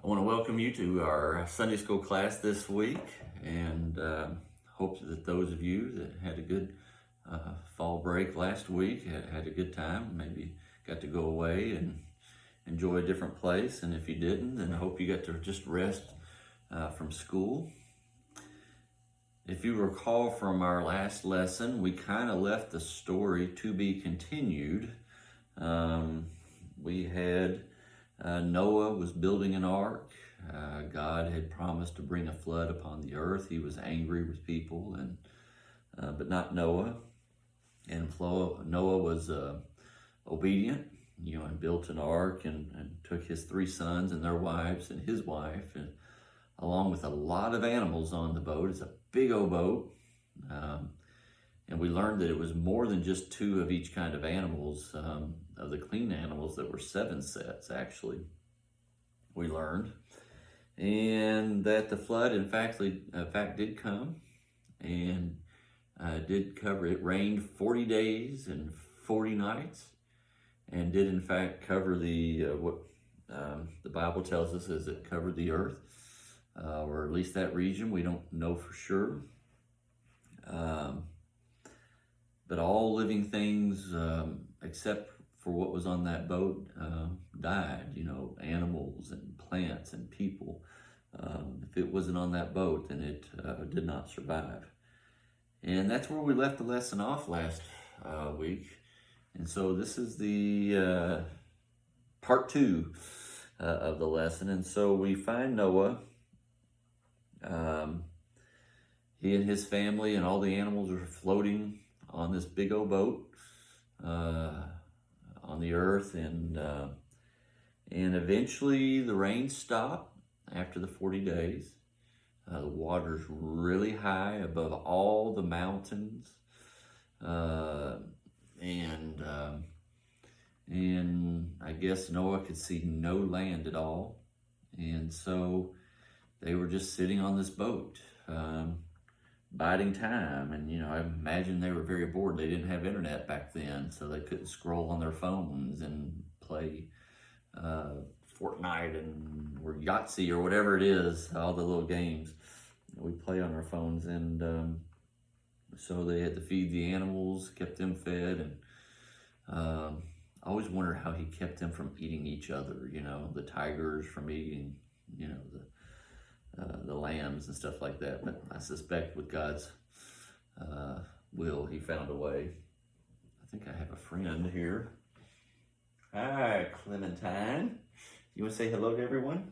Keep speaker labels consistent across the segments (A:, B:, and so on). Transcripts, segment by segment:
A: I want to welcome you to our Sunday school class this week, and hope that those of you that had a good fall break last week had a good time, maybe got to go away and enjoy a different place, and if you didn't, then I hope you got to just rest from school. If you recall from our last lesson, we kind of left the story to be continued. We had Noah was building an ark. God had promised to bring a flood upon the earth. He was angry with people, but not Noah. And Noah was obedient, and built an ark and took his 3 sons and their wives and his wife, and along with a lot of animals on the boat. It's a big old boat. And we learned that it was more than just 2 of each kind of animals, of the clean animals. There were 7 sets, actually, we learned. And that the flood, in fact, did come and did cover. It rained 40 days and 40 nights, and did, in fact, cover what the Bible tells us is it covered the earth, or at least that region. We don't know for sure. But all living things, except for what was on that boat, died, animals and plants and people. If it wasn't on that boat, then it did not survive. And that's where we left the lesson off last week. And so this is the part 2 of the lesson. And so we find Noah. He and his family and all the animals are floating on this big old boat on the earth, and eventually the rain stopped after the 40 days. The water's really high above all the mountains, and I guess Noah could see no land at all, and so they were just sitting on this boat, biding time. And I imagine they were very bored. They didn't have internet back then, so they couldn't scroll on their phones and play Fortnite or Yahtzee or whatever it is, all the little games that we play on our phones. And so they had to feed the animals, kept them fed, and I always wonder how he kept them from eating each other, the tigers from eating, the lambs and stuff like that. But I suspect with God's will, he found a way. I think I have a friend here. Hi, Clementine. You want to say hello to everyone?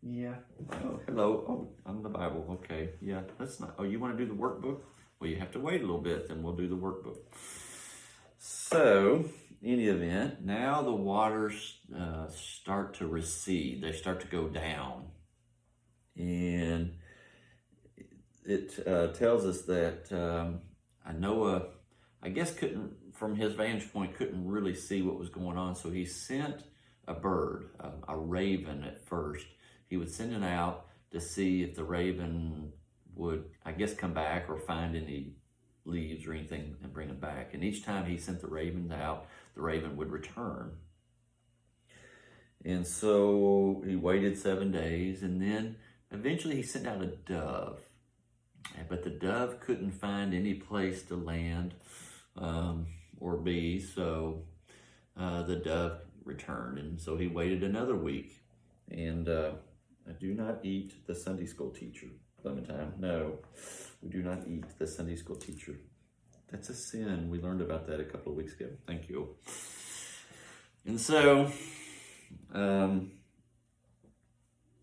A: Yeah. Oh, hello. Oh, I'm the Bible. Okay. Yeah, that's not. Oh, you want to do the workbook? Well, you have to wait a little bit, then we'll do the workbook. So, in any event, now the waters start to recede. They start to go down. And it tells us that Noah, I guess, from his vantage point, couldn't really see what was going on. So he sent a bird, a raven at first. He would send it out to see if the raven would, I guess, come back or find any leaves or anything and bring it back. And each time he sent the raven out, the raven would return. And so he waited 7 days, and then eventually he sent out a dove. But the dove couldn't find any place to land or be, so the dove returned. And so he waited another week. And I do not eat the Sunday school teacher, Clementine. No, we do not eat the Sunday school teacher. That's a sin. We learned about that a couple of weeks ago. Thank you. And so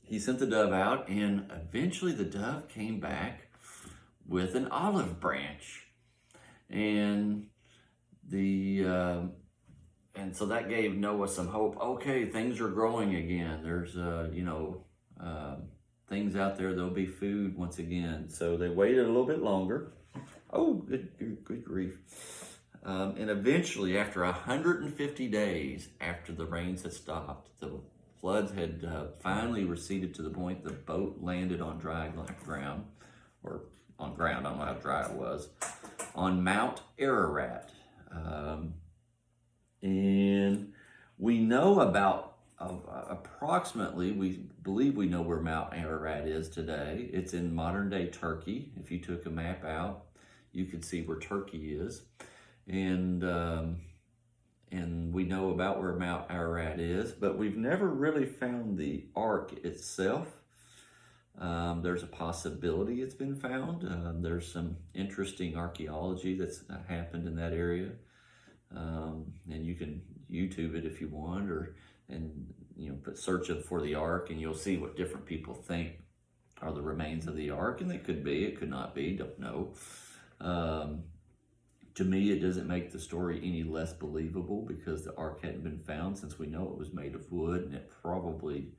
A: he sent the dove out, and eventually the dove came back with an olive branch. And and so that gave Noah some hope. Okay, things are growing again. There's things out there. There'll be food once again. So they waited a little bit longer. Oh, good grief. And eventually, after 150 days after the rains had stopped, the floods had finally receded to the point the boat landed on dry ground, or on ground, I don't know how dry it was, on Mount Ararat. And we know about approximately, we believe we know where Mount Ararat is today. It's in modern day Turkey. If you took a map out, you could see where Turkey is. And we know about where Mount Ararat is, but we've never really found the ark itself. There's a possibility it's been found. There's some interesting archaeology that's happened in that area. And you can YouTube it if you want, and put search for the ark, and you'll see what different people think are the remains of the ark. And it could be, it could not be, don't know. To me, it doesn't make the story any less believable because the ark hadn't been found, since we know it was made of wood, and it probably,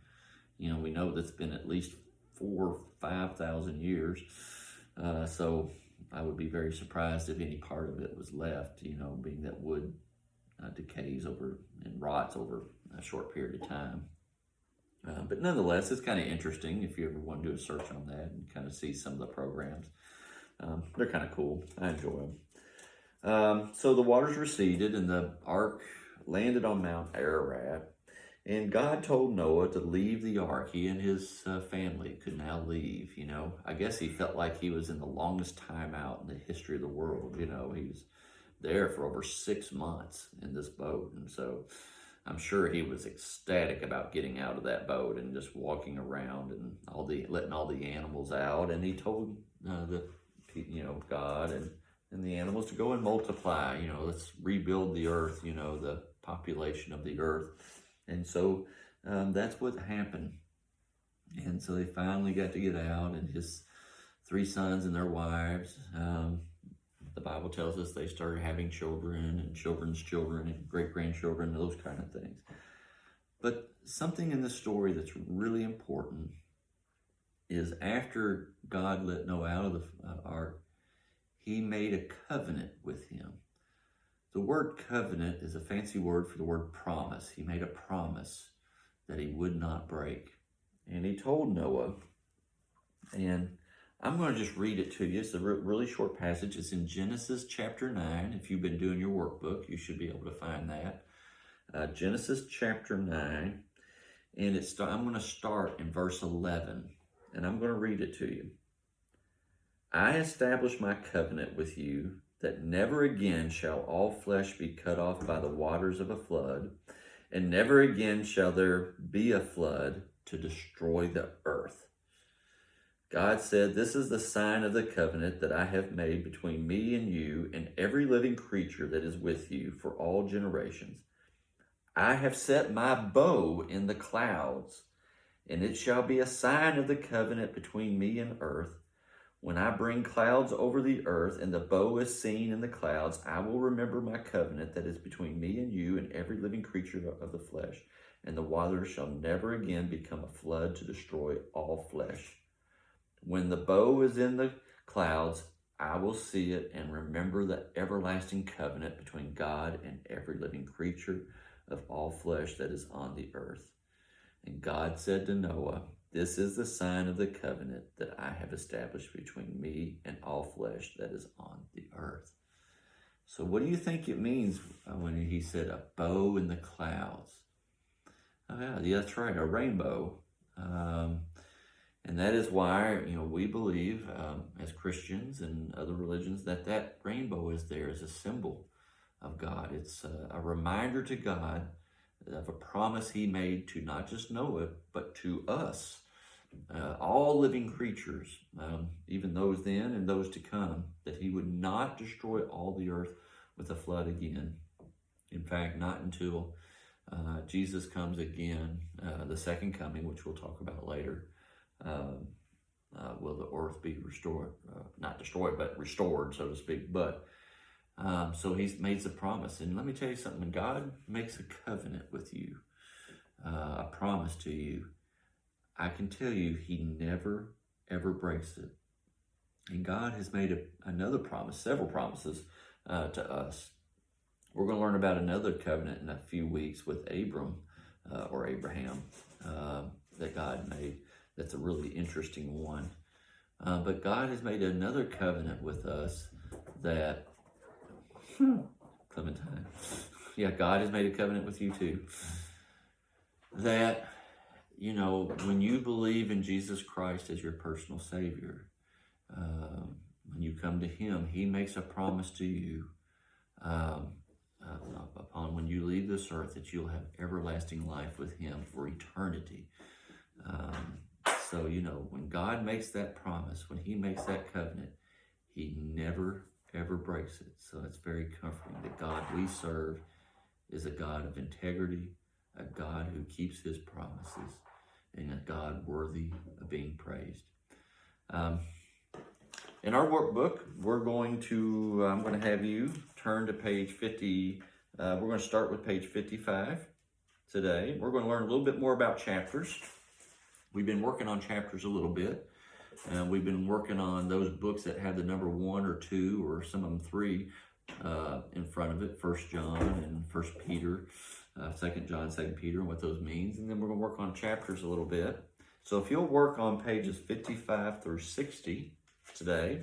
A: we know that's been at least 4,000 or 5,000 years. So I would be very surprised if any part of it was left, being that wood decays over and rots over a short period of time. But nonetheless, it's kind of interesting if you ever want to do a search on that and kind of see some of the programs. They're kind of cool. I enjoy them. So the waters receded and the ark landed on Mount Ararat. And God told Noah to leave the ark. He and his family could now leave, I guess he felt like he was in the longest time out in the history of the world. He was there for over 6 months in this boat. And so I'm sure he was ecstatic about getting out of that boat and just walking around and letting all the animals out. And he told God and the animals to go and multiply, let's rebuild the earth, the population of the earth. And so that's what happened. And so they finally got to get out, and his 3 sons and their wives, the Bible tells us they started having children and children's children and great-grandchildren, those kind of things. But something in the story that's really important is after God let Noah out of the ark, he made a covenant with him. The word covenant is a fancy word for the word promise. He made a promise that he would not break. And he told Noah, and I'm going to just read it to you. It's a really short passage. It's in Genesis chapter 9. If you've been doing your workbook, you should be able to find that. Genesis chapter 9. And I'm going to start in verse 11. And I'm going to read it to you. I establish my covenant with you, that never again shall all flesh be cut off by the waters of a flood, and never again shall there be a flood to destroy the earth. God said, this is the sign of the covenant that I have made between me and you and every living creature that is with you for all generations. I have set my bow in the clouds, and it shall be a sign of the covenant between me and earth. When I bring clouds over the earth and the bow is seen in the clouds, I will remember my covenant that is between me and you and every living creature of the flesh. And the waters shall never again become a flood to destroy all flesh. When the bow is in the clouds, I will see it and remember the everlasting covenant between God and every living creature of all flesh that is on the earth. And God said to Noah, this is the sign of the covenant that I have established between me and all flesh that is on the earth. So what do you think it means when he said a bow in the clouds? Oh yeah, that's right, a rainbow. And that is why, we believe as Christians and other religions that rainbow is there as a symbol of God. It's a reminder to God of a promise he made to not just Noah, but to us, all living creatures, even those then and those to come, that he would not destroy all the earth with a flood again. In fact, not until Jesus comes again, the second coming, which we'll talk about later, will the earth be restored, not destroyed, but restored, so to speak. But so he's made the promise. And let me tell you something, when God makes a covenant with you, a promise to you, I can tell you he never, ever breaks it. And God has made another promise, several promises to us. We're going to learn about another covenant in a few weeks with Abraham that God made. That's a really interesting one. But God has made another covenant with us that Clementine. Yeah, God has made a covenant with you too. that, you know, when you believe in Jesus Christ as your personal Savior, when you come to Him, He makes a promise to you um, upon when you leave this earth that you'll have everlasting life with Him for eternity. So, you know, when God makes that promise, when He makes that covenant, He never, ever breaks it. So it's very comforting. The God we serve is a God of integrity, a God who keeps His promises, and a God worthy of being praised. In our workbook, I'm going to have you turn to page 50. We're going to start with page 55 today. We're going to learn a little bit more about chapters. We've been working on chapters a little bit. We've been working on those books that have the number 1 or 2 or some of them 3 in front of it. 1 John and 1 Peter, 2 John, 2 Peter, and what those means. And then we're going to work on chapters a little bit. So if you'll work on pages 55 through 60 today,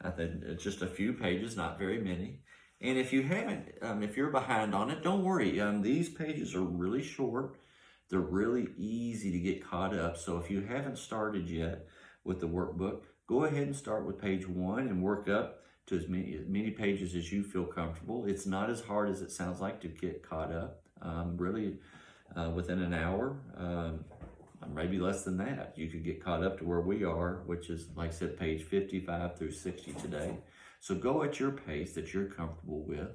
A: I think it's just a few pages, not very many. And if you haven't, if you're behind on it, don't worry. These pages are really short. They're really easy to get caught up. So if you haven't started yet with the workbook, go ahead and start with page 1 and work up to as many pages as you feel comfortable. It's not as hard as it sounds like to get caught up. Really, within an hour, maybe less than that, you could get caught up to where we are, which is, like I said, page 55 through 60 today. So go at your pace that you're comfortable with.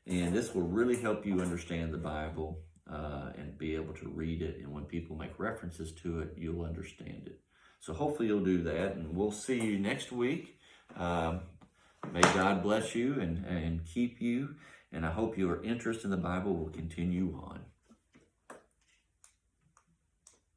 A: And this will really help you understand the Bible and be able to read it. And when people make references to it, you'll understand it. So hopefully you'll do that. And we'll see you next week. May God bless you and keep you. And I hope your interest in the Bible will continue on.